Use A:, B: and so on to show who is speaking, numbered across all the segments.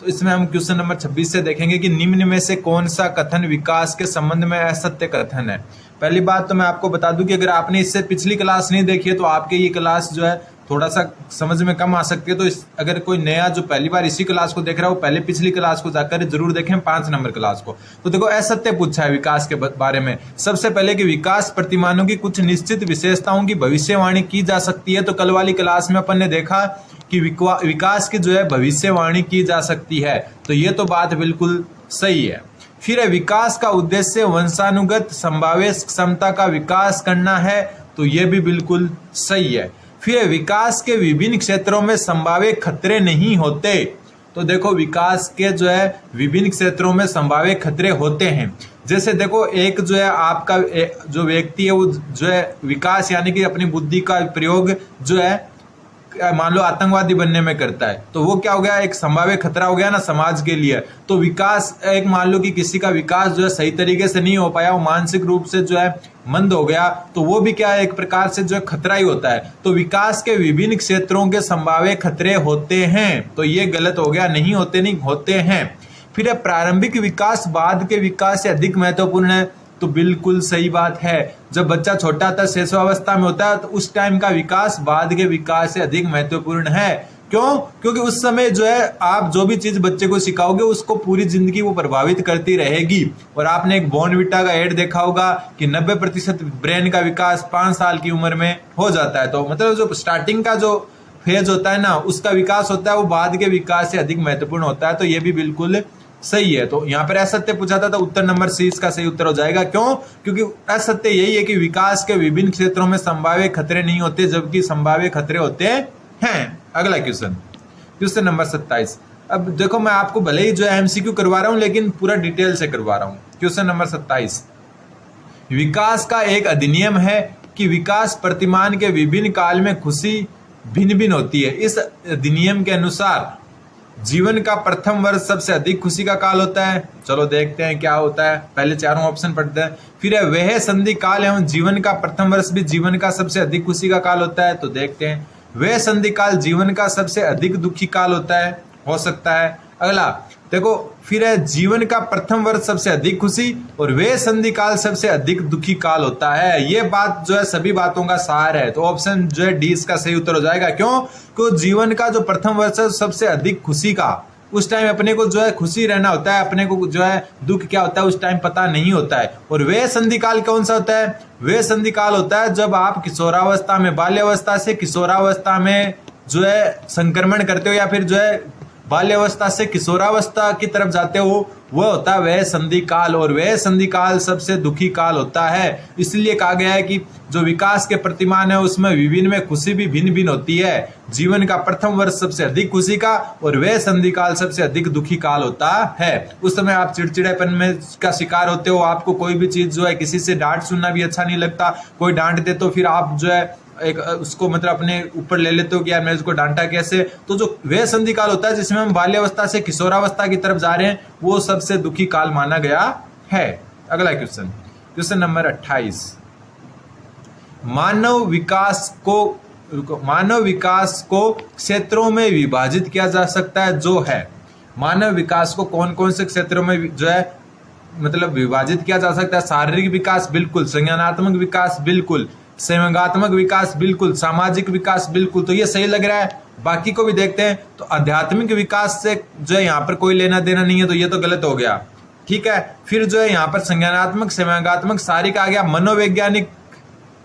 A: तो इसमें हम क्वेश्चन नंबर 26 से देखेंगे कि निम्न में से कौन सा कथन विकास के संबंध में असत्य कथन है। पहली बात तो मैं आपको बता दूं कि अगर आपने इससे पिछली क्लास नहीं देखी है तो आपके ये क्लास जो है थोड़ा सा समझ में कम आ सकती है। तो अगर कोई नया जो पहली बार इसी क्लास को देख रहा है वो पहले पिछली क्लास को जाकर जरूर देखें, 5 नंबर क्लास को। तो देखो असत्य पूछा है विकास के बारे में। सबसे पहले कि विकास प्रतिमानों की कुछ निश्चित विशेषताओं की भविष्यवाणी की जा सकती है। तो कल वाली क्लास में अपन ने देखा कि विकास की जो है भविष्यवाणी की जा सकती है, तो ये तो बात बिल्कुल सही है। फिर है विकास का उद्देश्य वंशानुगत संभाव्य क्षमता का विकास करना है, तो ये भी बिल्कुल सही है। फिर विकास के विभिन्न क्षेत्रों में संभाव्य खतरे नहीं होते। तो देखो विकास के जो है विभिन्न क्षेत्रों में संभाव्य खतरे होते हैं। जैसे देखो एक जो है आपका जो व्यक्ति है वो जो है विकास यानी कि अपनी बुद्धि का प्रयोग जो है मान लो आतंकवादी बनने में करता है, तो वो क्या हो गया, एक संभाव्य खतरा हो गया ना समाज के लिए। तो विकास एक मान लो कि किसी का विकास जो है सही तरीके से नहीं हो पाया, वो मानसिक रूप से जो है मंद हो गया, तो वो भी क्या है एक प्रकार से जो है खतरा ही होता है। तो विकास के विभिन्न क्षेत्रों के संभाव्य खतरे होते हैं, तो ये गलत हो गया, नहीं होते, नहीं होते हैं। फिर प्रारंभिक विकास बाद के विकास से अधिक महत्वपूर्ण है, तो बिल्कुल सही बात है। जब बच्चा छोटा था शिशुअवस्था में होता है तो उस टाइम का विकास बाद के विकास से अधिक महत्वपूर्ण है। क्यों? क्योंकि उस समय जो है आप जो भी चीज बच्चे को सिखाओगे उसको पूरी जिंदगी वो प्रभावित करती रहेगी। और आपने एक बॉर्नविटा का एड देखा होगा कि 90% ब्रेन का विकास 5 साल की उम्र में हो जाता है। तो मतलब जो स्टार्टिंग का जो फेज होता है ना उसका विकास होता है वो बाद के विकास से अधिक महत्वपूर्ण होता है, तो ये भी बिल्कुल सही है। तो यहाँ पर असत्य पूछा था तो उत्तर नंबर सी इसका सही उत्तर हो जाएगा। क्यों? क्योंकि असत्य यही है कि विकास के विभिन्न क्षेत्रों में संभाव्य खतरे नहीं होते, जबकि संभाव्य खतरे होते हैं। अगला क्वेश्चन नंबर 27। अब देखो मैं आपको भले ही जो है एमसीक्यू करवा रहा हूं लेकिन पूरा डिटेल से करवा रहा हूं। क्वेश्चन नंबर 27, विकास का एक अधिनियम है कि विकास प्रतिमान के विभिन्न काल में खुशी भिन्न भिन्न होती है। इस अधिनियम के अनुसार जीवन का प्रथम वर्ष सबसे अधिक खुशी का काल होता है। चलो देखते हैं क्या होता है, पहले चारों ऑप्शन पढ़ते हैं। फिर है वह संधि काल एवं जीवन का प्रथम वर्ष भी जीवन का सबसे अधिक खुशी का काल होता है, तो देखते हैं। वह संधि काल जीवन का सबसे अधिक दुखी काल होता है, हो सकता है। अगला देखो, फिर है जीवन का प्रथम वर्ष सबसे अधिक खुशी और वे संधि काल सबसे अधिक दुखी काल होता है। ये बात जो है सभी बातों का सार है, तो ऑप्शन जो है डी इसका सही उत्तर हो जाएगा। क्यों? क्योंकि जीवन का जो प्रथम वर्ष है सबसे अधिक खुशी का, उस टाइम अपने को जो है खुशी रहना होता है, अपने को जो है दुख क्या होता है उस टाइम पता नहीं होता है। और वे संधि काल कौन सा होता है? वे संधि काल होता है जब आप किशोरावस्था में, बाल्यावस्था से किशोरावस्था में जो है संक्रमण करते हो या फिर जो है बाल्यावस्था से किशोरावस्था की तरफ जाते हो, वह होता है वह संधि काल। और वह संधि काल सबसे दुखी काल होता है। इसलिए कहा गया है कि जो विकास के प्रतिमान है उसमें विभिन्न में खुशी भी भिन्न भिन्न होती है। जीवन का प्रथम वर्ष सबसे अधिक खुशी का और वह संधि काल सबसे अधिक दुखी काल होता है। उस समय आप चिड़चिड़ेपन में का शिकार होते हो, आपको कोई भी चीज जो है किसी से डांट सुनना भी अच्छा नहीं लगता। कोई डांट दे तो फिर आप जो है एक उसको मतलब अपने ऊपर ले लेते हो कि यार मैं उसको डांटा कैसे। तो जो वह संधि काल होता है जिसमें हम बाल्यावस्था से किशोरावस्था की तरफ जा रहे हैं वो सबसे दुखी काल माना गया है। अगला क्वेश्चन नंबर 28, मानव विकास को क्षेत्रों में विभाजित किया जा सकता है। जो है मानव विकास को कौन कौन से क्षेत्रों में जो है मतलब विभाजित किया जा सकता है? शारीरिक विकास बिल्कुल, संज्ञानात्मक विकास बिल्कुल, संवेगात्मक विकास बिल्कुल, सामाजिक विकास बिल्कुल। तो ये सही लग रहा है। बाकी को भी देखते हैं। तो आध्यात्मिक विकास से जो है यहाँ पर कोई लेना देना नहीं है, तो ये तो गलत हो गया। ठीक है, फिर जो है यहाँ पर संज्ञानात्मक, संवेगात्मक सारी का आ गया। मनोवैज्ञानिक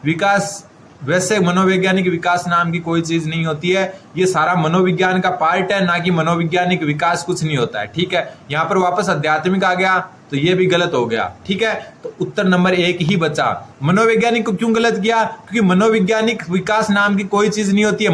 A: विकास, वैसे मनोवैज्ञानिक विकास नाम की कोई चीज नहीं होती है, ये सारा मनोविज्ञान का पार्ट है, ना कि मनोवैज्ञानिक विकास कुछ नहीं होता है। ठीक है, यहाँ पर वापस आध्यात्मिक आ गया तो ये भी गलत हो गया। ठीक है, तो उत्तर नंबर 1 ही बचा। मनोवैज्ञानिक को क्यों गलत किया? क्योंकि मनोवैज्ञानिक विकास नाम की कोई चीज नहीं होती है।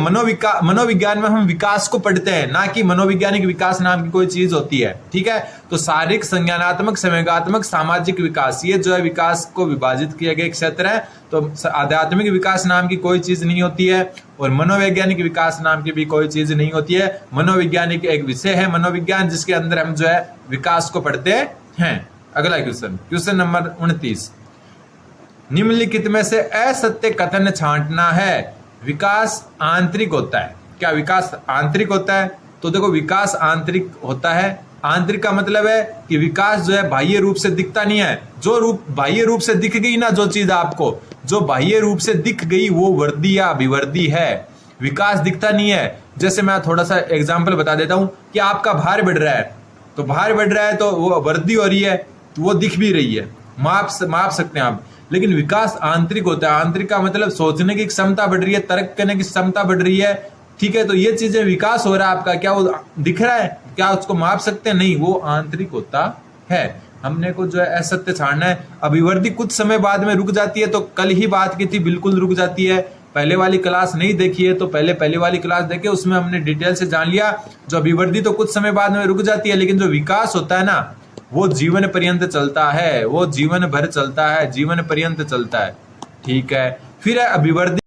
A: मनोविज्ञान में हम विकास को पढ़ते हैं, ना कि मनोवैज्ञानिक विकास नाम की कोई चीज होती है। ठीक है, तो शारीरिक, संज्ञानात्मक, संवेगात्मक, सामाजिक विकास, ये जो है विकास को विभाजित किए गए क्षेत्र है। तो आध्यात्मिक विकास नाम की कोई चीज नहीं होती है और मनोवैज्ञानिक विकास नाम की भी कोई चीज नहीं होती है। मनोवैज्ञानिक एक विषय है, मनोविज्ञान, जिसके अंदर हम जो है विकास को पढ़ते हैं। अगला क्वेश्चन नंबर 29, निम्नलिखित में से असत्य कथन छांटना है। विकास आंतरिक होता है। क्या विकास आंतरिक होता है? तो देखो विकास आंतरिक होता है। आंतरिक का मतलब है कि विकास जो है बाह्य रूप से दिखता नहीं है। जो रूप बाह्य रूप से दिख गई ना, जो चीज आपको जो बाह्य रूप से दिख गई वो वृद्धि या अभिवृद्धि है। विकास दिखता नहीं है। जैसे मैं थोड़ा सा एग्जाम्पल बता देता हूं कि आपका भार बढ़ रहा है, तो भार बढ़ रहा है तो वो वृद्धि हो रही है, तो वो दिख भी रही है, माप सकते हैं आप। लेकिन विकास आंतरिक होता है। आंतरिक का मतलब सोचने की क्षमता बढ़ रही है, तर्क करने की क्षमता बढ़ रही है, ठीक है। तो ये चीजें विकास हो रहा है आपका, क्या वो दिख रहा है? क्या उसको माप सकते हैं? नहीं, वो आंतरिक होता है। हमने को जो है असत्य छाड़ना है। अभिवृद्धि कुछ समय बाद में रुक जाती है, तो कल ही बात की थी, बिल्कुल रुक जाती है। पहले वाली क्लास नहीं देखी है तो पहले वाली क्लास देखे, उसमें हमने डिटेल से जान लिया। जो अभिवृद्धि तो कुछ समय बाद में रुक जाती है, लेकिन जो विकास होता है ना, वो जीवन पर्यंत चलता है, वो जीवन भर चलता है, जीवन पर्यंत चलता है, ठीक है। फिर है अभिवृद्धि।